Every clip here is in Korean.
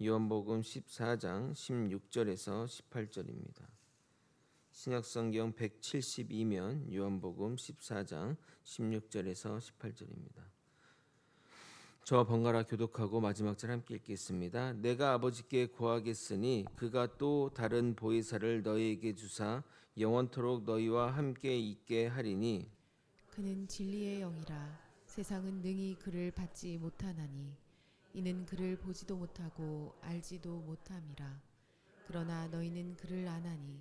요한복음 14장 16절에서 18절입니다. 신약성경 172면 요한복음 14장 16절에서 18절입니다. 저와 번갈아 교독하고 마지막 절 함께 읽겠습니다. 내가 아버지께 구하겠으니 그가 또 다른 보혜사를 너희에게 주사 영원토록 너희와 함께 있게 하리니 그는 진리의 영이라. 세상은 능히 그를 받지 못하나니 이는 그를 보지도 못하고 알지도 못함이라. 그러나 너희는 그를 아나니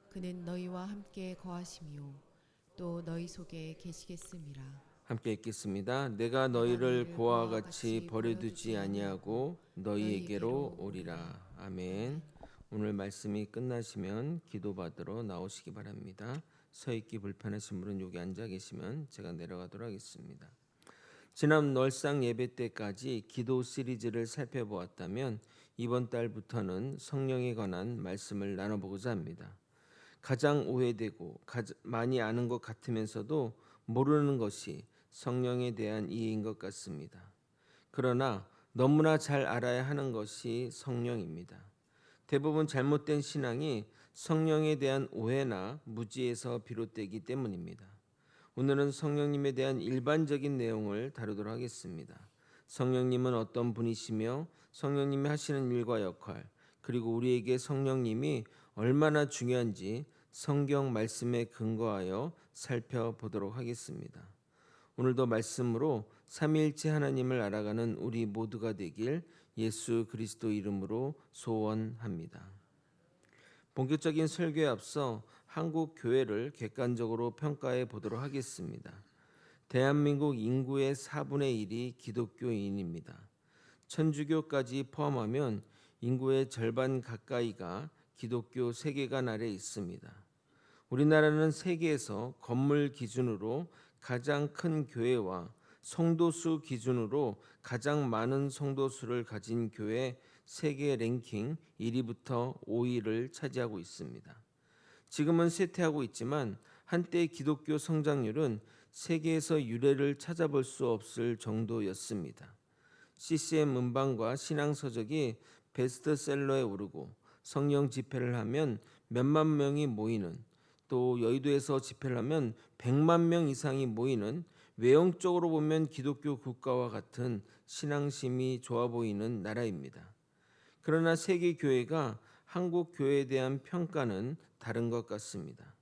그는 너희와 함께 거하시며 또 너희 속에 계시겠음이라. 함께 읽겠습니다. 내가 내가 너희를 너희를 고아와 고아와 같이 같이 버려두지 아니하고 너희에게로 너희에게로 오리라. 오리라. 아멘. 아멘. 오늘 말씀이 끝나시면 기도받으러 나오시기 바랍니다. 서 있기 불편하신 분은 여기 앉아 계시면 제가 내려가도록 하겠습니다. 지난 널상 예배 때까지 기도 시리즈를 살펴보았다면 이번 달부터는 성령에 관한 말씀을 나눠보고자 합니다. 가장 오해되고 많이 아는 것 같으면서도 모르는 것이 성령에 대한 이해인 것 같습니다. 그러나 너무나 잘 알아야 하는 것이 성령입니다. 대부분 잘못된 신앙이 성령에 대한 오해나 무지에서 비롯되기 때문입니다. 오늘은 성령님에 대한 일반적인 내용을 다루도록 하겠습니다. 성령님은 어떤 분이시며 성령님이 하시는 일과 역할, 그리고 우리에게 성령님이 얼마나 중요한지 성경 말씀에 근거하여 살펴보도록 하겠습니다. 오늘도 말씀으로 삼위일체 하나님을 알아가는 우리 모두가 되길 예수 그리스도 이름으로 소원합니다. 본격적인 설교에 앞서 한국 교회를 객관적으로 평가해 보도록 하겠습니다. 대한민국 인구의 4분의 1이 기독교인입니다. 천주교까지 포함하면 인구의 절반 가까이가 기독교 세계관 아래 있습니다. 우리나라는 세계에서 건물 기준으로 가장 큰 교회와 성도수 기준으로 가장 많은 성도수를 가진 교회 세계 랭킹 1위부터 5위를 차지하고 있습니다. 지금은 쇠퇴하고 있지만 한때 기독교 성장률은 세계에서 유례를 찾아볼 수 없을 정도였습니다. CCM 음반과 신앙서적이 베스트셀러에 오르고 성령 집회를 하면 몇만 명이 모이는, 또 여의도에서 집회를 하면 100만 명 이상이 모이는, 외형적으로 보면 기독교 국가와 같은 신앙심이 좋아 보이는 나라입니다. 그러나 세계 교회가 한국 교회에 대한 평가는 다른 것 같습니다.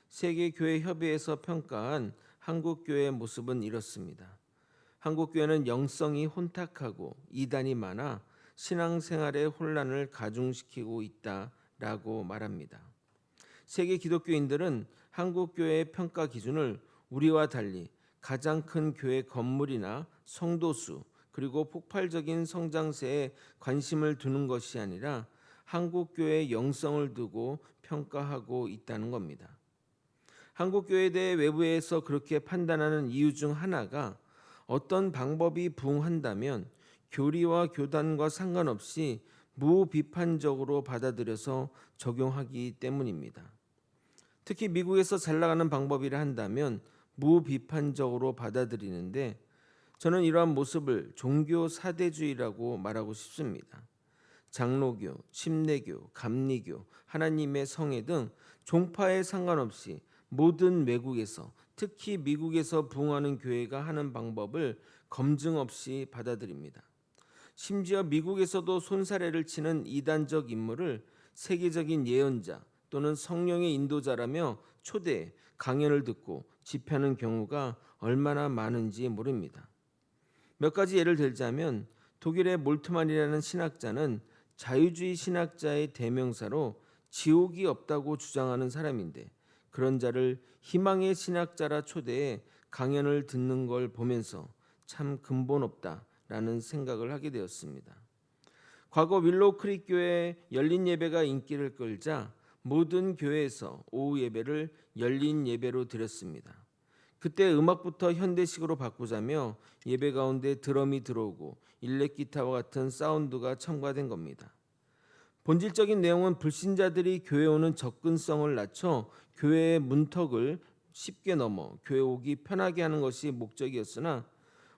세계 교회 협의회에서 평가한 한국 교회의 모습은 이렇습니다. 한국 교회는 영성이 혼탁하고 이단이 많아 신앙생활의 혼란을 가중시키고 있다라고 말합니다. 세계 기독교인들은 한국 교회의 평가 기준을 우리와 달리 가장 큰 교회 건물이나 성도수, 그리고 폭발적인 성장세에 관심을 두는 것이 아니라 한국 교회의 영성을 두고 평가하고 있다는 겁니다. 한국 교회에 대해 외부에서 그렇게 판단하는 이유 중 하나가 어떤 방법이 부응한다면 교리와 교단과 상관없이 무비판적으로 받아들여서 적용하기 때문입니다. 특히 미국에서 잘 나가는 방법이라 한다면 무비판적으로 받아들이는데, 저는 이러한 모습을 종교 사대주의라고 말하고 싶습니다. 장로교, 침례교, 감리교, 하나님의 성회 등 종파에 상관없이 모든 외국에서, 특히 미국에서 부흥하는 교회가 하는 방법을 검증 없이 받아들입니다. 심지어 미국에서도 손사래를 치는 이단적 인물을 세계적인 예언자 또는 성령의 인도자라며 초대해 강연을 듣고 집회하는 경우가 얼마나 많은지 모릅니다. 몇 가지 예를 들자면 독일의 몰트만이라는 신학자는 자유주의 신학자의 대명사로 지옥이 없다고 주장하는 사람인데, 그런 자를 희망의 신학자라 초대해 강연을 듣는 걸 보면서 참 근본 없다라는 생각을 하게 되었습니다. 과거 윌로우 크릭 교회 열린 예배가 인기를 끌자 모든 교회에서 오후 예배를 열린 예배로 드렸습니다. 그때 음악부터 현대식으로 바꾸자며 예배 가운데 드럼이 들어오고 일렉 기타와 같은 사운드가 첨가된 겁니다. 본질적인 내용은 불신자들이 교회 오는 접근성을 낮춰 교회의 문턱을 쉽게 넘어 교회 오기 편하게 하는 것이 목적이었으나,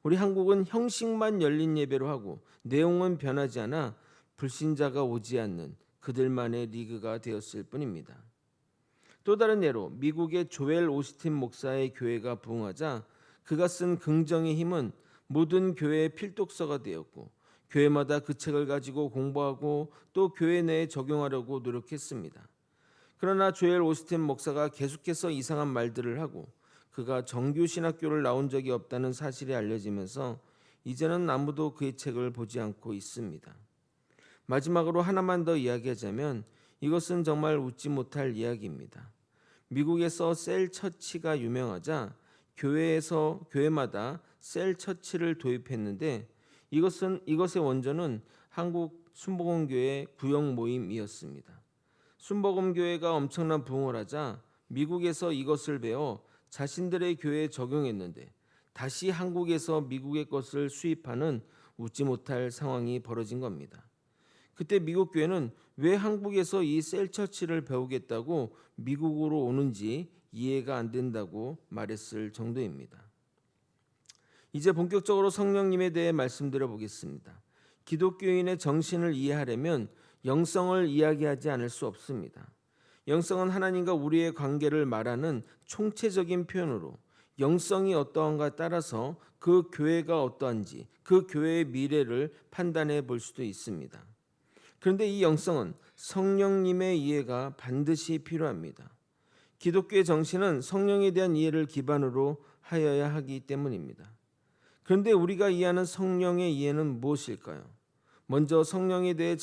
우리 한국은 형식만 열린 예배로 하고 내용은 변하지 않아 불신자가 오지 않는 그들만의 리그가 되었을 뿐입니다. 또 다른 예로 미국의 조엘 오스틴 목사의 교회가 부흥하자 그가 쓴 긍정의 힘은 모든 교회의 필독서가 되었고 교회마다 그 책을 가지고 공부하고 또 교회 내에 적용하려고 노력했습니다. 그러나 조엘 오스틴 목사가 계속해서 이상한 말들을 하고 그가 정규 신학교를 나온 적이 없다는 사실이 알려지면서 이제는 아무도 그의 책을 보지 않고 있습니다. 마지막으로 하나만 더 이야기하자면 이것은 정말 웃지 못할 이야기입니다. 미국에서 셀 처치가 유명하자 교회마다 셀 처치를 도입했는데 이것의 원조는 한국 순복음교회 구역 모임이었습니다. 순복음교회가 엄청난 부흥을 하자 미국에서 이것을 배워 자신들의 교회에 적용했는데 다시 한국에서 미국의 것을 수입하는 웃지 못할 상황이 벌어진 겁니다. 그때 미국 교회는 왜 한국에서 이 셀처치를 배우겠다고 미국으로 오는지 이해가 안 된다고 말했을 정도입니다. 이제 본격적으로 성령님에 대해 말씀드려 보겠습니다. 기독교인의 정신을 이해하려면 영성을 이야기하지 않을 수 없습니다. 영성은 하나님과 우리의 관계를 말하는 총체적인 표현으로 영성이 어떠한가 따라서 그 교회가 어떠한지 그 교회의 미래를 판단해 볼 수도 있습니다. 그런데 이 영성은 성령님의 이해가 반드시 필요합니다. 기독교의 정신은 성령에 대한 이해를 기반으로 하여야 하기 때문입니다. 그런데 우리가 이해하는 성령의 이해는 무엇일까요? 먼저 성령에 대해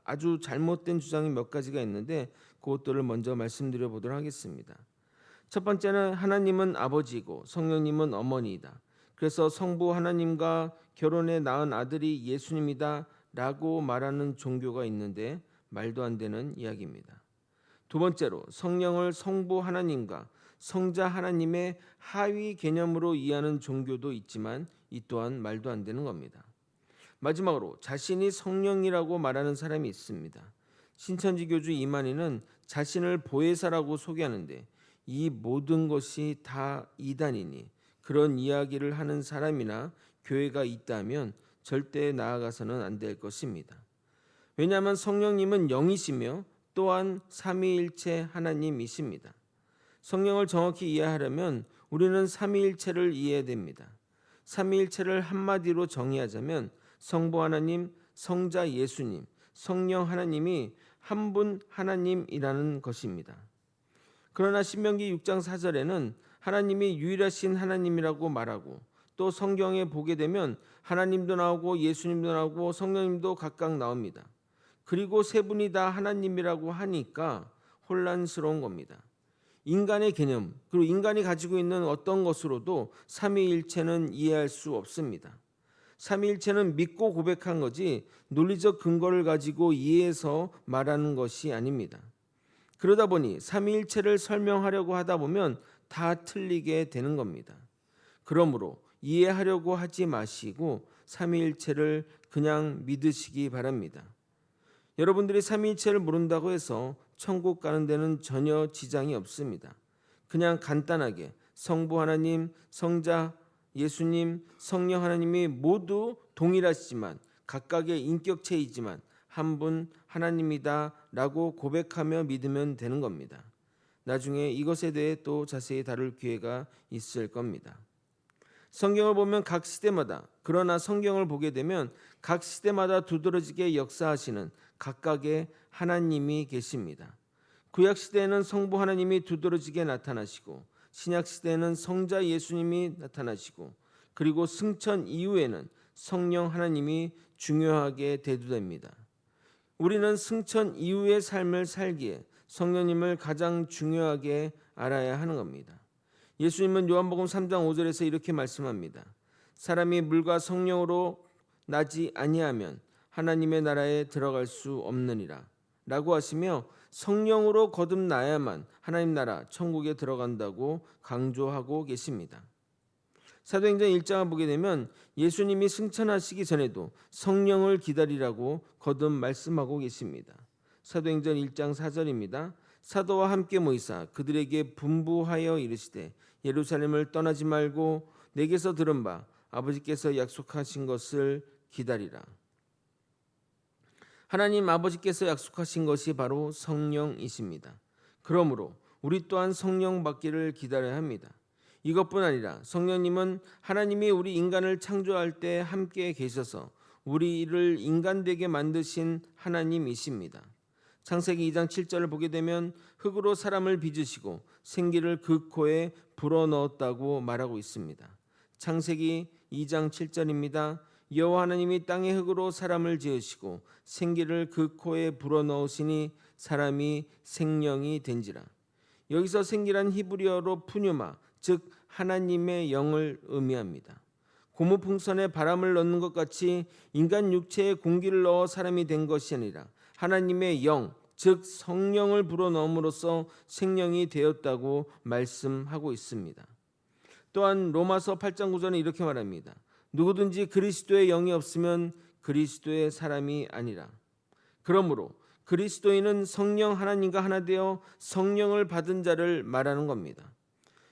아주 잘못된 주장이 몇 가지가 있는데 그것들을 먼저 말씀드려 보도록 하겠습니다. 첫 번째는 하나님은 아버지이고 성령님은 어머니이다. 그래서 성부 하나님과 결혼해 낳은 아들이 예수님이다 라고 말하는 종교가 있는데 말도 안 되는 이야기입니다. 두 번째로 성령을 성부 하나님과 성자 하나님의 하위 개념으로 이해하는 종교도 있지만 이 또한 말도 안 되는 겁니다. 마지막으로 자신이 성령이라고 말하는 사람이 있습니다. 신천지 교주 이만희는 자신을 보혜사라고 소개하는데 이 모든 것이 다 이단이니 그런 이야기를 하는 사람이나 교회가 있다면 절대 나아가서는 안 될 것입니다. 왜냐하면 성령님은 영이시며 또한 삼위일체 하나님이십니다. 성령을 정확히 이해하려면 우리는 삼위일체를 이해해야 됩니다. 삼위일체를 한마디로 정의하자면 성부 하나님, 성자 예수님, 성령 하나님이 한 분 하나님이라는 것입니다. 그러나 신명기 6장 4절에는 하나님이 유일하신 하나님이라고 말하고 또 성경에 보게 되면 하나님도 나오고 예수님도 나오고 성령님도 각각 나옵니다. 그리고 세 분이 다 하나님이라고 하니까 혼란스러운 겁니다. 인간의 개념 그리고 인간이 가지고 있는 어떤 것으로도 삼위일체는 이해할 수 없습니다. 삼위일체는 믿고 고백한 거지 논리적 근거를 가지고 이해해서 말하는 것이 아닙니다. 그러다 보니 삼위일체를 설명하려고 하다 보면 다 틀리게 되는 겁니다. 그러므로 이해하려고 하지 마시고 삼위일체를 그냥 믿으시기 바랍니다. 여러분들이 삼위일체를 모른다고 해서 천국 가는 데는 전혀 지장이 없습니다. 그냥 간단하게 성부 하나님, 성자 예수님, 성령 하나님이 모두 동일하시지만 각각의 인격체이지만 한 분 하나님이다 라고 고백하며 믿으면 되는 겁니다. 나중에 이것에 대해 또 자세히 다룰 기회가 있을 겁니다. 성경을 보면 각 시대마다 그러나 성경을 보게 되면 각 시대마다 두드러지게 역사하시는 각각의 하나님이 계십니다. 구약 시대에는 성부 하나님이 두드러지게 나타나시고 신약 시대에는 성자 예수님이 나타나시고 그리고 승천 이후에는 성령 하나님이 중요하게 대두됩니다. 우리는 승천 이후의 삶을 살기에 성령님을 가장 중요하게 알아야 하는 겁니다. 예수님은 요한복음 3장 5절에서 이렇게 말씀합니다. 사람이 물과 성령으로 나지 아니하면 하나님의 나라에 들어갈 수 없느니라 라고 하시며 성령으로 거듭나야만 하나님 나라 천국에 들어간다고 강조하고 계십니다. 사도행전 1장을 보게 되면 예수님이 승천하시기 전에도 성령을 기다리라고 거듭 말씀하고 계십니다. 사도행전 1장 4절입니다. 사도와 함께 모이사 그들에게 분부하여 이르시되 예루살렘을 떠나지 말고 내게서 들은 바 아버지께서 약속하신 것을 기다리라. 하나님 아버지께서 약속하신 것이 바로 성령이십니다. 그러므로 우리 또한 성령 받기를 기다려야 합니다. 이것뿐 아니라 성령님은 하나님이 우리 인간을 창조할 때 함께 계셔서 우리를 인간되게 만드신 하나님이십니다. 창세기 2장 7절을 보게 되면 흙으로 사람을 빚으시고 생기를 그 코에 불어넣었다고 말하고 있습니다. 창세기 2장 7절입니다. 여호와 하나님이 땅의 흙으로 사람을 지으시고 생기를 그 코에 불어넣으시니 사람이 생명이 된지라. 여기서 생기란 히브리어로 푸뉴마, 즉 하나님의 영을 의미합니다. 고무풍선에 바람을 넣는 것 같이 인간 육체에 공기를 넣어 사람이 된 것이 아니라 하나님의 영, 즉 성령을 불어넣음으로써 생명이 되었다고 말씀하고 있습니다. 또한 로마서 8장 9절은 이렇게 말합니다. 누구든지 그리스도의 영이 없으면 그리스도의 사람이 아니라. 그러므로 그리스도인은 성령 하나님과 하나 되어 성령을 받은 자를 말하는 겁니다.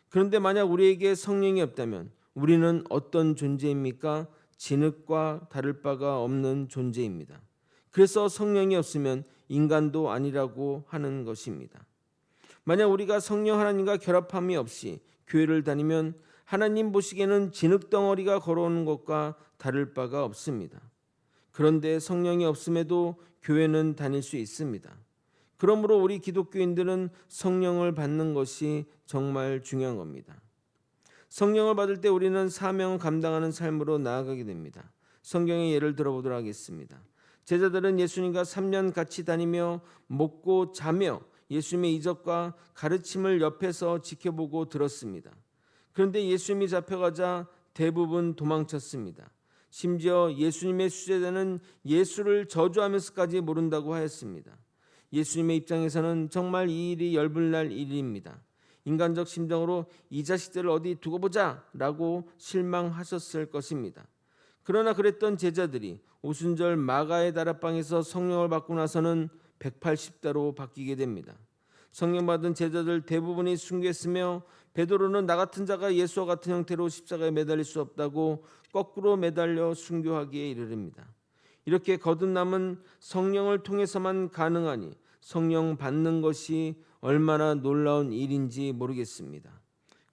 그런데 만약 우리에게 성령이 없다면 우리는 어떤 존재입니까? 진흙과 다를 바가 없는 존재입니다. 그래서 성령이 없으면 인간도 아니라고 하는 것입니다. 만약 우리가 성령 하나님과 결합함이 없이 교회를 다니면 하나님 보시기에는 진흙덩어리가 걸어오는 것과 다를 바가 없습니다. 그런데 성령이 없음에도 교회는 다닐 수 있습니다. 그러므로 우리 기독교인들은 성령을 받는 것이 정말 중요한 겁니다. 성령을 받을 때 우리는 사명을 감당하는 삶으로 나아가게 됩니다. 성경의 예를 들어보도록 하겠습니다. 제자들은 예수님과 3년 같이 다니며 먹고 자며 예수님의 이적과 가르침을 옆에서 지켜보고 들었습니다. 그런데 예수님이 잡혀가자 대부분 도망쳤습니다. 심지어 예수님의 수제자는 예수를 저주하면서까지 모른다고 하였습니다. 예수님의 입장에서는 정말 이 일이 열불날 일입니다. 인간적 심정으로 이 자식들을 어디 두고 보자 라고 실망하셨을 것입니다. 그러나 그랬던 제자들이 오순절 마가의 다락방에서 성령을 받고 나서는 180도로 바뀌게 됩니다. 성령 받은 제자들 대부분이 순교했으며 베드로는 나 같은 자가 예수와 같은 형태로 십자가에 매달릴 수 없다고 거꾸로 매달려 순교하기에 이르릅니다. 이렇게 거듭남은 성령을 통해서만 가능하니 성령 받는 것이 얼마나 놀라운 일인지 모르겠습니다.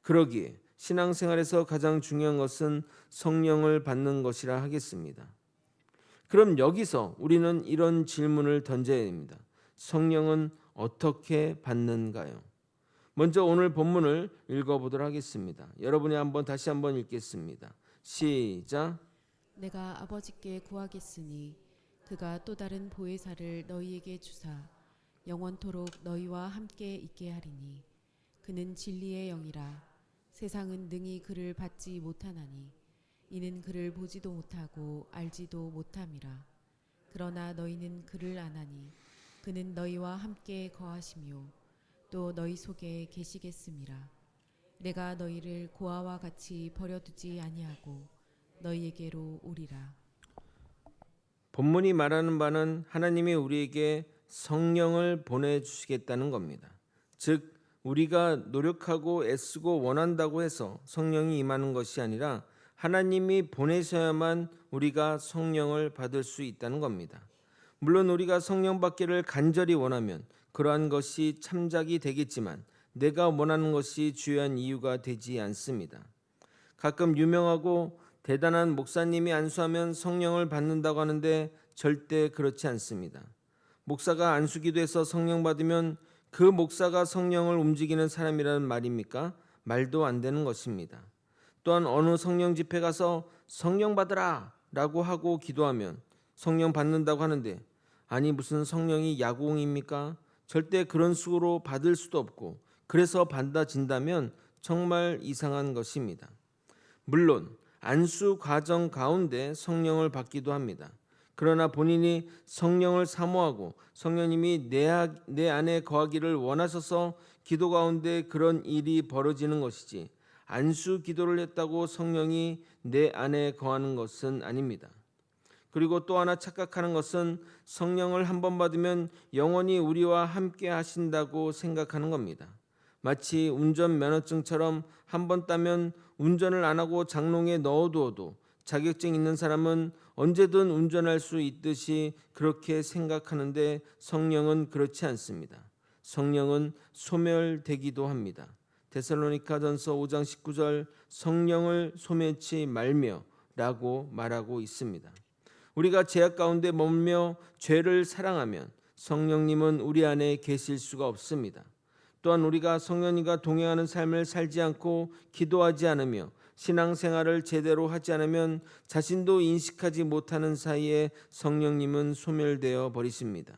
그러기에 신앙생활에서 가장 중요한 것은 성령을 받는 것이라 하겠습니다. 그럼 여기서 우리는 이런 질문을 던져야 됩니다. 성령은 어떻게 받는가요? 먼저 오늘 본문을 읽어보도록 하겠습니다. 여러분이 다시 한번 읽겠습니다. 시작. 내가 아버지께 구하겠으니 그가 또 다른 보혜사를 너희에게 주사 영원토록 너희와 함께 있게 하리니 그는 진리의 영이라. 세상은 능히 그를 받지 못하나니 이는 그를 보지도 못하고 알지도 못함이라. 그러나 너희는 그를 아나니 그는 너희와 함께 거하시며 또 너희 속에 계시겠음이라. 내가 너희를 고아와 같이 버려두지 아니하고 너희에게로 오리라. 본문이 말하는 바는 하나님이 우리에게 성령을 보내주시겠다는 겁니다. 즉 우리가 노력하고 애쓰고 원한다고 해서 성령이 임하는 것이 아니라 하나님이 보내셔야만 우리가 성령을 받을 수 있다는 겁니다. 물론 우리가 성령 받기를 간절히 원하면 그러한 것이 참작이 되겠지만 내가 원하는 것이 주요한 이유가 되지 않습니다. 가끔 유명하고 대단한 목사님이 안수하면 성령을 받는다고 하는데 절대 그렇지 않습니다. 목사가 안수기도해서 성령 받으면 그 목사가 성령을 움직이는 사람이라는 말입니까? 말도 안 되는 것입니다. 또한 어느 성령 집회 가서 성령 받으라 라고 하고 기도하면 성령 받는다고 하는데 아니 무슨 성령이 야구공입니까? 절대 그런 식으로 받을 수도 없고 그래서 받아진다면 정말 이상한 것입니다. 물론 안수 과정 가운데 성령을 받기도 합니다. 그러나 본인이 성령을 사모하고 성령님이 내 안에 거하기를 원하셔서 기도 가운데 그런 일이 벌어지는 것이지 안수 기도를 했다고 성령이 내 안에 거하는 것은 아닙니다. 그리고 또 하나 착각하는 것은 성령을 한 번 받으면 영원히 우리와 함께 하신다고 생각하는 겁니다. 마치 운전면허증처럼 한 번 따면 운전을 안 하고 장롱에 넣어두어도 자격증 있는 사람은 언제든 운전할 수 있듯이 그렇게 생각하는데 성령은 그렇지 않습니다. 성령은 소멸되기도 합니다. 데살로니가전서 5장 19절 성령을 소멸치 말며 라고 말하고 있습니다. 우리가 죄악 가운데 머물며 죄를 사랑하면 성령님은 우리 안에 계실 수가 없습니다. 또한 우리가 성령님과 동행하는 삶을 살지 않고 기도하지 않으며 신앙생활을 제대로 하지 않으면 자신도 인식하지 못하는 사이에 성령님은 소멸되어 버리십니다.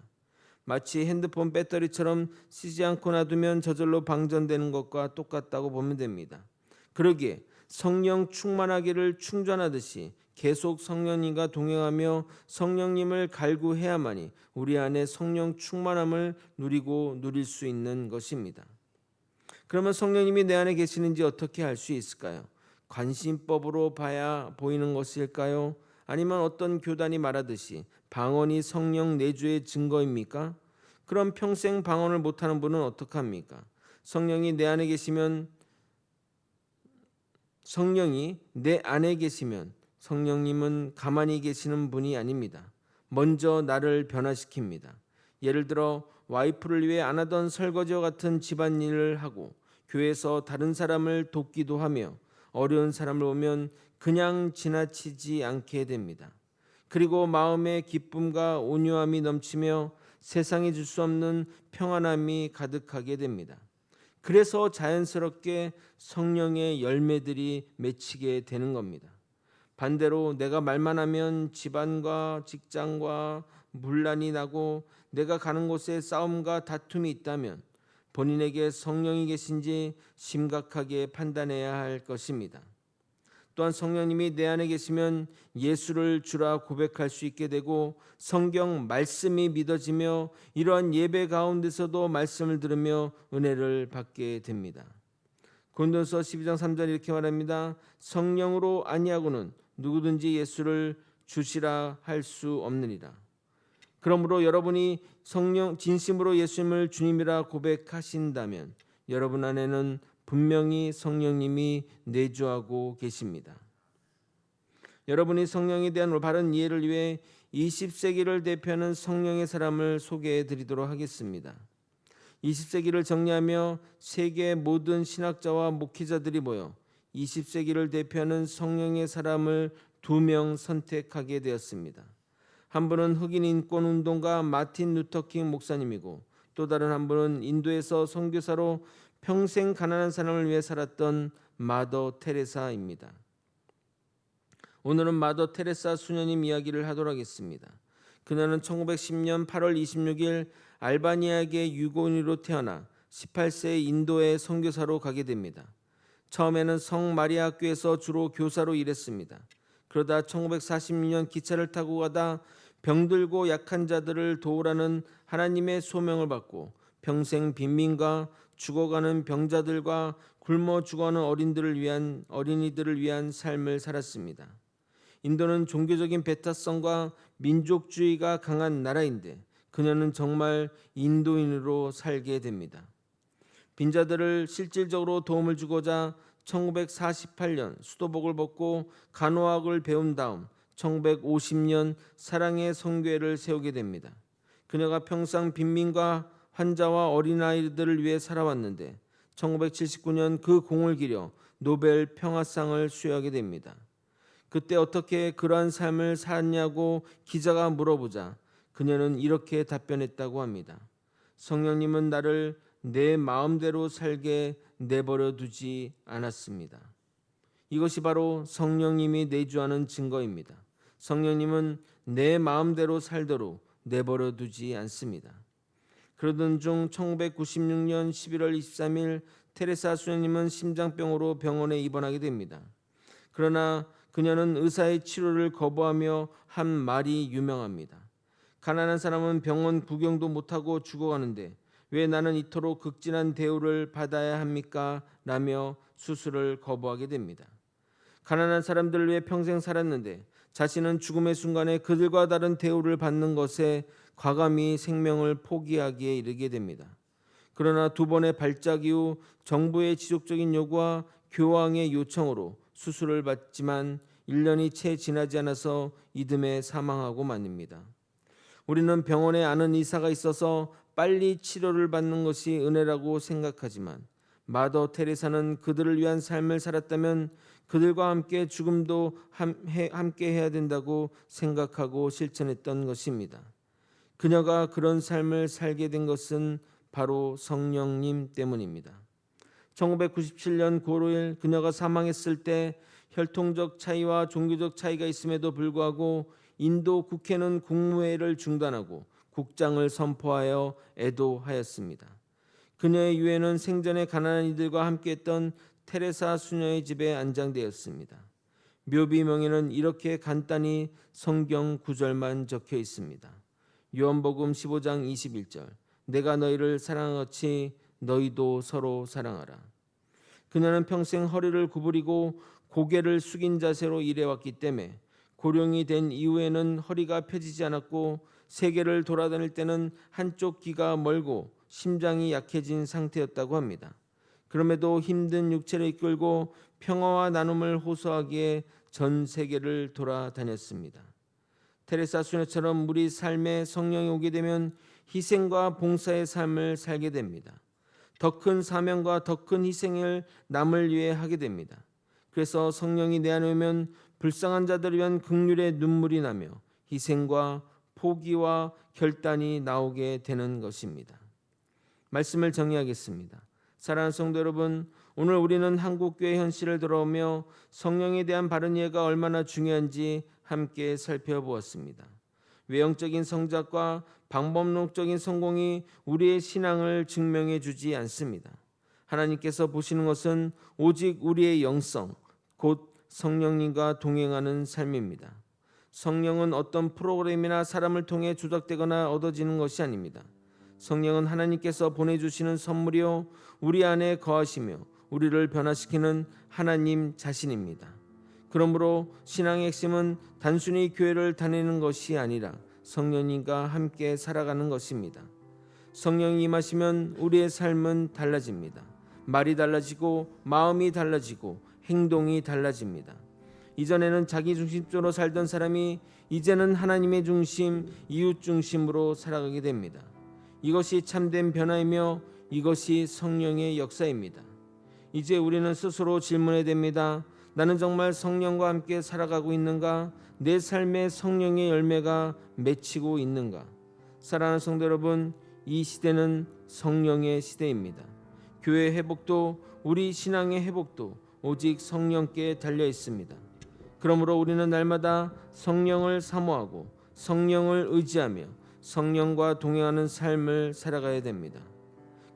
마치 핸드폰 배터리처럼 쓰지 않고 놔두면 저절로 방전되는 것과 똑같다고 보면 됩니다. 그러기에 성령 충만하기를 충전하듯이 계속 성령님과 동행하며 성령님을 갈구해야만이 우리 안에 성령 충만함을 누리고 누릴 수 있는 것입니다. 그러면 성령님이 내 안에 계시는지 어떻게 알 수 있을까요? 관심법으로 봐야 보이는 것일까요? 아니면 어떤 교단이 말하듯이 방언이 성령 내주의 증거입니까? 그럼 평생 방언을 못하는 분은 어떡합니까? 성령이 내 안에 계시면 성령님은 가만히 계시는 분이 아닙니다. 먼저 나를 변화시킵니다. 예를 들어 와이프를 위해 안 하던 설거지와 같은 집안일을 하고 교회에서 다른 사람을 돕기도 하며 어려운 사람을 보면 그냥 지나치지 않게 됩니다. 그리고 마음에 기쁨과 온유함이 넘치며 세상에 줄 수 없는 평안함이 가득하게 됩니다. 그래서 자연스럽게 성령의 열매들이 맺히게 되는 겁니다. 반대로 내가 말만 하면 집안과 직장과 분란이 나고 내가 가는 곳에 싸움과 다툼이 있다면 본인에게 성령이 계신지 심각하게 판단해야 할 것입니다. 또한 성령님이 내 안에 계시면 예수를 주라 고백할 수 있게 되고 성경 말씀이 믿어지며 이러한 예배 가운데서도 말씀을 들으며 은혜를 받게 됩니다. 고린도서 12장 3절 이렇게 말합니다. 성령으로 아니하고는 누구든지 예수를 주시라 할 수 없느니라. 그러므로 여러분이 진심으로 예수님을 주님이라 고백하신다면 여러분 안에는 분명히 성령님이 내주하고 계십니다. 여러분이 성령에 대한 바른 이해를 위해 20세기를 대표하는 성령의 사람을 소개해 드리도록 하겠습니다. 20세기를 정리하며 세계 모든 신학자와 목회자들이 모여 20세기를 대표하는 성령의 사람을 2명 선택하게 되었습니다. 한 분은 흑인 인권 운동가 마틴 루터킹 목사님이고 또 다른 한 분은 인도에서 선교사로 평생 가난한 사람을 위해 살았던 마더 테레사입니다. 오늘은 마더 테레사 수녀님 이야기를 하도록 하겠습니다. 그녀는 1910년 8월 26일 알바니아계 유고인으로 태어나 18세에 인도에 선교사로 가게 됩니다. 처음에는 성 마리아 학교에서 주로 교사로 일했습니다. 그러다 1946년 기차를 타고 가다 병들고 약한 자들을 도우라는 하나님의 소명을 받고 평생 빈민과 죽어가는 병자들과 굶어 죽어가는 어린이들을 위한 삶을 살았습니다. 인도는 종교적인 배타성과 민족주의가 강한 나라인데 그녀는 정말 인도인으로 살게 됩니다. 빈자들을 실질적으로 도움을 주고자 1948년 수도복을 벗고 간호학을 배운 다음 1950년 사랑의 성교회를 세우게 됩니다. 그녀가 평생 빈민과 환자와 어린아이들을 위해 살아왔는데 1979년 그 공을 기려 노벨 평화상을 수여하게 됩니다. 그때 어떻게 그러한 삶을 살았냐고 기자가 물어보자 그녀는 이렇게 답변했다고 합니다. 성령님은 나를 내 마음대로 살게 내버려 두지 않았습니다. 이것이 바로 성령님이 내주하는 증거입니다. 성령님은 내 마음대로 살도록 내버려 두지 않습니다. 그러던 중 1996년 11월 23일 테레사 수녀님은 심장병으로 병원에 입원하게 됩니다. 그러나 그녀는 의사의 치료를 거부하며 한 말이 유명합니다. 가난한 사람은 병원 구경도 못하고 죽어가는데 왜 나는 이토록 극진한 대우를 받아야 합니까? 라며 수술을 거부하게 됩니다. 가난한 사람들을 위해 평생 살았는데 자신은 죽음의 순간에 그들과 다른 대우를 받는 것에 과감히 생명을 포기하기에 이르게 됩니다. 그러나 2번의 발작 이후 정부의 지속적인 요구와 교황의 요청으로 수술을 받지만 1년이 채 지나지 않아서 이듬해 사망하고 말입니다. 우리는 병원에 아는 의사가 있어서 빨리 치료를 받는 것이 은혜라고 생각하지만 마더 테레사는 그들을 위한 삶을 살았다면 그들과 함께 죽음도 함께 해야 된다고 생각하고 실천했던 것입니다. 그녀가 그런 삶을 살게 된 것은 바로 성령님 때문입니다. 1997년 9월 5일 그녀가 사망했을 때 혈통적 차이와 종교적 차이가 있음에도 불구하고 인도 국회는 국무회의를 중단하고 국장을 선포하여 애도하였습니다. 그녀의 유해는 생전에 가난한 이들과 함께했던 테레사 수녀의 집에 안장되었습니다. 묘비명에는 이렇게 간단히 성경 구절만 적혀 있습니다. 요한복음 15장 21절 내가 너희를 사랑하같이 너희도 서로 사랑하라. 그녀는 평생 허리를 구부리고 고개를 숙인 자세로 일해왔기 때문에 고령이 된 이후에는 허리가 펴지지 않았고 세계를 돌아다닐 때는 한쪽 귀가 멀고 심장이 약해진 상태였다고 합니다. 그럼에도 힘든 육체를 이끌고 평화와 나눔을 호소하기에 전 세계를 돌아다녔습니다. 테레사 수녀처럼 우리 삶에 성령이 오게 되면 희생과 봉사의 삶을 살게 됩니다. 더 큰 사명과 더 큰 희생을 남을 위해 하게 됩니다. 그래서 성령이 내 안에 오면 불쌍한 자들을 위한 긍휼의 눈물이 나며 희생과 포기와 결단이 나오게 되는 것입니다. 말씀을 정리하겠습니다. 사랑하는 성도 여러분, 오늘 우리는 한국교회 현실을 돌아오며 성령에 대한 바른 이해가 얼마나 중요한지 함께 살펴보았습니다. 외형적인 성적과 방법론적인 성공이 우리의 신앙을 증명해 주지 않습니다. 하나님께서 보시는 것은 오직 우리의 영성, 곧 성령님과 동행하는 삶입니다. 성령은 어떤 프로그램이나 사람을 통해 조작되거나 얻어지는 것이 아닙니다. 성령은 하나님께서 보내주시는 선물이요 우리 안에 거하시며 우리를 변화시키는 하나님 자신입니다. 그러므로 신앙의 핵심은 단순히 교회를 다니는 것이 아니라 성령님과 함께 살아가는 것입니다. 성령이 임하시면 우리의 삶은 달라집니다. 말이 달라지고 마음이 달라지고 행동이 달라집니다. 이전에는 자기 중심적으로 살던 사람이 이제는 하나님의 중심, 이웃 중심으로 살아가게 됩니다. 이것이 참된 변화이며 이것이 성령의 역사입니다. 이제 우리는 스스로 질문해야 됩니다. 나는 정말 성령과 함께 살아가고 있는가? 내 삶에 성령의 열매가 맺히고 있는가? 사랑하는 성도 여러분, 이 시대는 성령의 시대입니다. 교회의 회복도 우리 신앙의 회복도 오직 성령께 달려 있습니다. 그러므로 우리는 날마다 성령을 사모하고 성령을 의지하며 성령과 동행하는 삶을 살아가야 됩니다.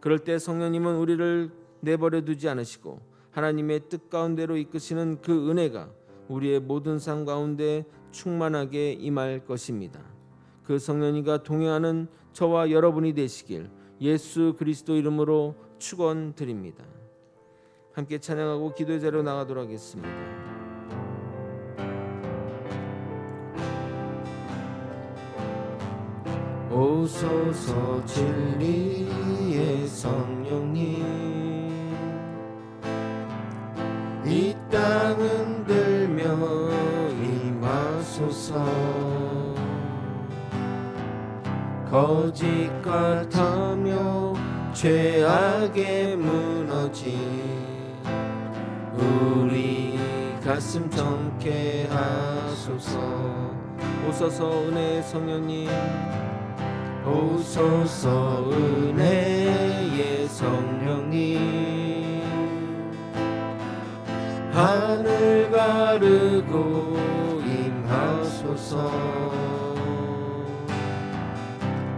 그럴 때 성령님은 우리를 내버려 두지 않으시고 하나님의 뜻 가운데로 이끄시는 그 은혜가 우리의 모든 삶 가운데 충만하게 임할 것입니다. 그 성령님과 동행하는 저와 여러분이 되시길 예수 그리스도 이름으로 축원드립니다. 함께 찬양하고 기도의 자리로 나가도록 하겠습니다. 오소서 진리의 성령님, 이 땅 흔들며 임하소서. 거짓 같으며 죄악에 무너진 우리 가슴 젊게 하소서. 오소서 은혜의 성령님, 오소서 은혜의 성령님, 하늘 가르고 임하소서.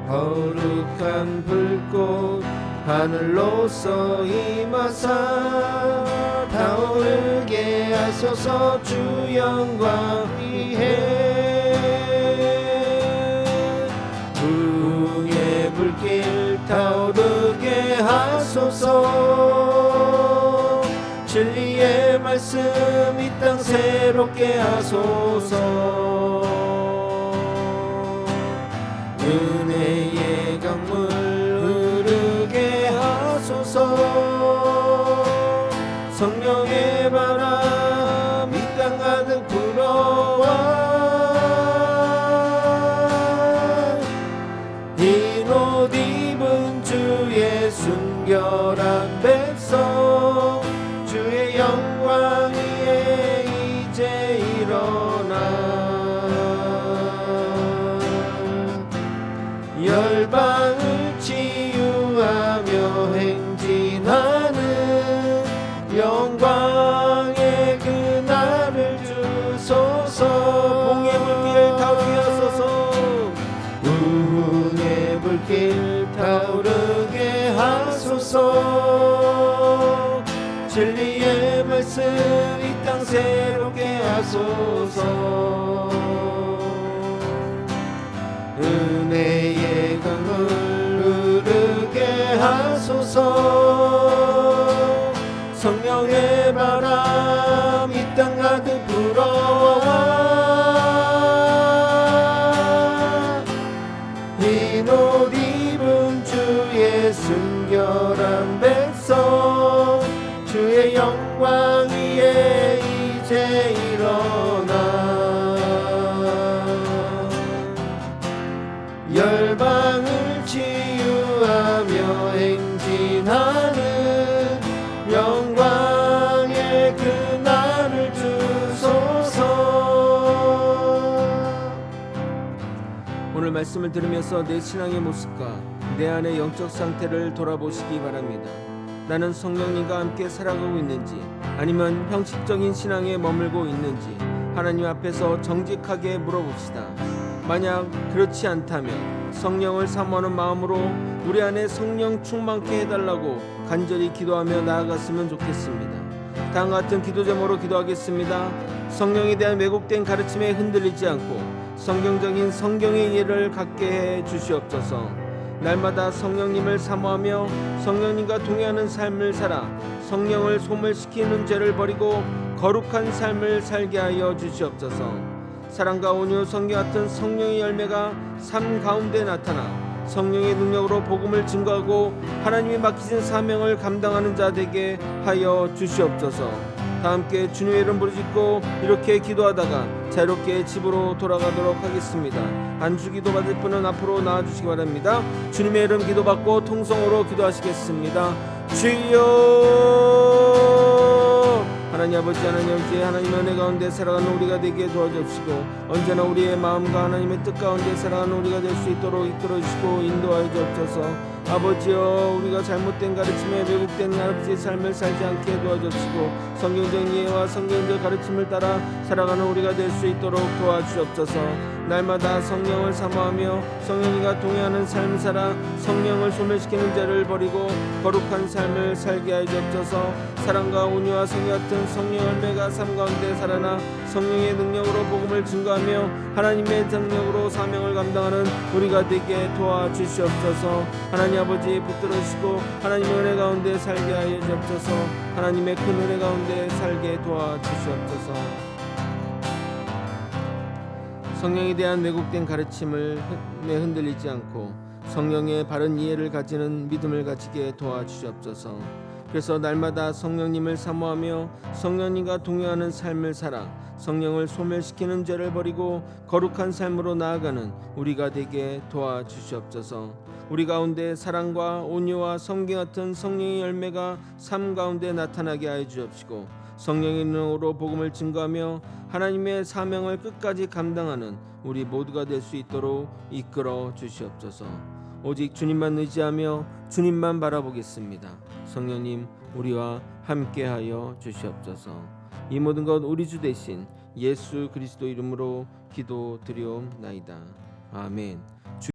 거룩한 불꽃 하늘로서 임하사 타오르게 하소서. 주 영광 위해 불길 타오르게 하소서. 진리의 말씀 이 땅 새롭게 하소서. 은혜의 강물 흐르게 하소서. 성령의 바람 이 땅 가득 불어 가운데 순결한 백성 주의 영광 위에 이제 일어나 열방을 치유하며 행진하는 영광의 그날을 주소서. 공의 불길 타오르게 하소서. 우흥의 불길 타오르게 하소서. 진리의 말씀 이 땅 새롭게 하소서. 은혜의 강을 흐르게 하소서. 성령의 바람 이 땅 가득 불어와 흰 옷 입은 주의 순결한 백성 주의 영광 위에 이제 일어나 열방을 치유하며 행진하는 영광의 그날을 주소서. 오늘 말씀을 들으면서 내 신앙의 모습과 내 안의 영적 상태를 돌아보시기 바랍니다. 나는 성령님과 함께 살아가고 있는지 아니면 형식적인 신앙에 머물고 있는지 하나님 앞에서 정직하게 물어봅시다. 만약 그렇지 않다면 성령을 사모하는 마음으로 우리 안에 성령 충만케 해달라고 간절히 기도하며 나아갔으면 좋겠습니다. 다음과 같은 기도 제목으로 기도하겠습니다. 성령에 대한 왜곡된 가르침에 흔들리지 않고 성경적인 성경의 이해를 갖게 해 주시옵소서. 날마다 성령님을 사모하며 성령님과 동행하는 삶을 살아 성령을 소멸시키는 죄를 버리고 거룩한 삶을 살게 하여 주시옵소서. 사랑과 온유 성경 같은 성령의 열매가 삶 가운데 나타나 성령의 능력으로 복음을 증거하고 하나님이 맡기신 사명을 감당하는 자 되게 하여 주시옵소서. 다 함께 주님의 이름 부르짖고 이렇게 기도하다가 자유롭게 집으로 돌아가도록 하겠습니다. 안주 기도 받을 분은 앞으로 나와주시기 바랍니다. 주님의 이름 기도받고 통성으로 기도하시겠습니다. 주여 하나님 아버지 하나님 아버지 하나님의 은혜 가운데 살아가는 우리가 되게 도와주시고 언제나 우리의 마음과 하나님의 뜻 가운데 살아가는 우리가 될 수 있도록 이끌어주시고 인도하여 주옵소서. 아버지여 우리가 잘못된 가르침에 왜곡된 아버지의 삶을 살지 않게 도와주시고 성경적 이해와 성경적 가르침을 따라 살아가는 우리가 될 수 있도록 도와주옵소서. 날마다 성령을 사모하며 성령이가 동행하는 삶을 살아 성령을 소멸시키는 죄를 버리고 거룩한 삶을 살게 하여 주옵소서. 사랑과 온유와 성령 같은 성령 열매가 삶 가운데 살아나 성령의 능력으로 복음을 증거하며 하나님의 능력으로 사명을 감당하는 우리가 되게 도와주시옵소서. 하나님 아버지 붙들으시고 하나님의 은혜 가운데 살게 하여 주옵소서. 하나님의 큰 은혜 가운데 살게 도와주시옵소서. 성령에 대한 왜곡된 가르침을 흔들리지 않고 성령의 바른 이해를 가지는 믿음을 가지게 도와주시옵소서. 그래서 날마다 성령님을 사모하며 성령님과 동행하는 삶을 살아 성령을 소멸시키는 죄를 버리고 거룩한 삶으로 나아가는 우리가 되게 도와주시옵소서. 우리 가운데 사랑과 온유와 성경 같은 성령의 열매가 삶 가운데 나타나게 하여 주옵시고 성령의 능력으로 복음을 증거하며 하나님의 사명을 끝까지 감당하는 우리 모두가 될 수 있도록 이끌어 주시옵소서. 오직 주님만 의지하며 주님만 바라보겠습니다. 성령님 우리와 함께하여 주시옵소서. 이 모든 것 우리 주 대신 예수 그리스도 이름으로 기도드리옵나이다. 아멘.